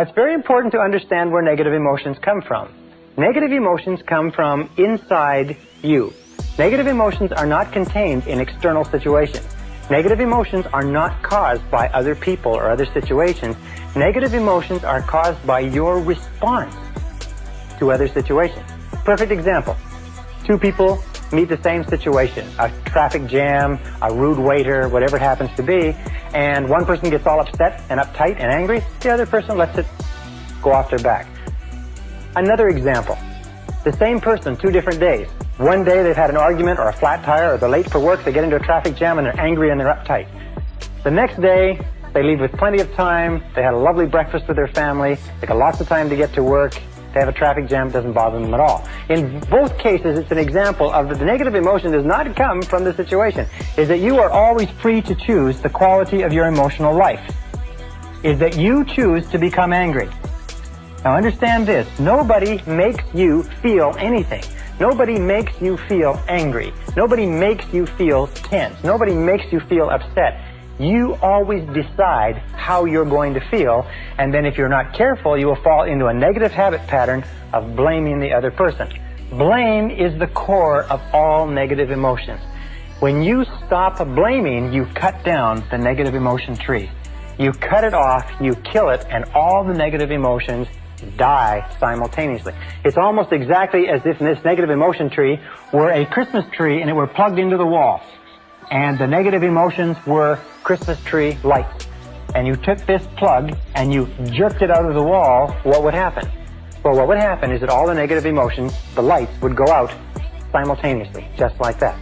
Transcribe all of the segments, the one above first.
It's very important to understand where negative emotions come from. Negative emotions come from inside you. Negative emotions are not contained in external situations. Negative emotions are not caused by other people or other situations. Negative emotions are caused by your response to other situations. Perfect example. Two people meet the same situation, a traffic jam, a rude waiter, whatever it happens to be, and one person gets all upset and uptight and angry, the other person lets it go off their back. Another example, the same person, 2 different days. One day they've had an argument or a flat tire or they're late for work, they get into a traffic jam and they're angry and they're uptight. The next day, they leave with plenty of time, they had a lovely breakfast with their family, they got lots of time to get to work, they have a traffic jam, it doesn't bother them at all. In both cases, it's an example of that the negative emotion does not come from the situation. Is that you are always free to choose the quality of your emotional life. Is that you choose to become angry. Now understand this, nobody makes you feel anything. Nobody makes you feel angry. Nobody makes you feel tense. Nobody makes you feel upset. You always decide how you're going to feel, and then if you're not careful, you will fall into a negative habit pattern of blaming the other person. Blame is the core of all negative emotions. When you stop blaming, you cut down the negative emotion tree. You cut it off, you kill it, and all the negative emotions die simultaneously. It's almost exactly as if this negative emotion tree were a Christmas tree and it were plugged into the wall. And the negative emotions were Christmas tree lights. And you took this plug and you jerked it out of the wall, what would happen? Well, what would happen is that all the negative emotions, the lights, would go out simultaneously, just like that.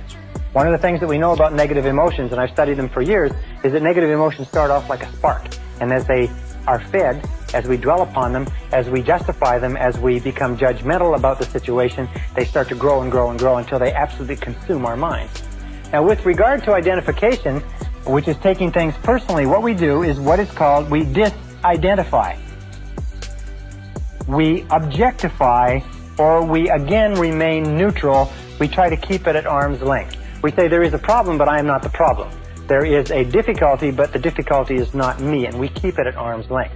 One of the things that we know about negative emotions, and I've studied them for years, is that negative emotions start off like a spark. And as they are fed, as we dwell upon them, as we justify them, as we become judgmental about the situation, they start to grow and grow and grow until they absolutely consume our minds. Now, with regard to identification, which is taking things personally, what we do is what is called, we disidentify. We objectify, or we again remain neutral. We try to keep it at arm's length. We say there is a problem, but I am not the problem. There is a difficulty, but the difficulty is not me, and we keep it at arm's length.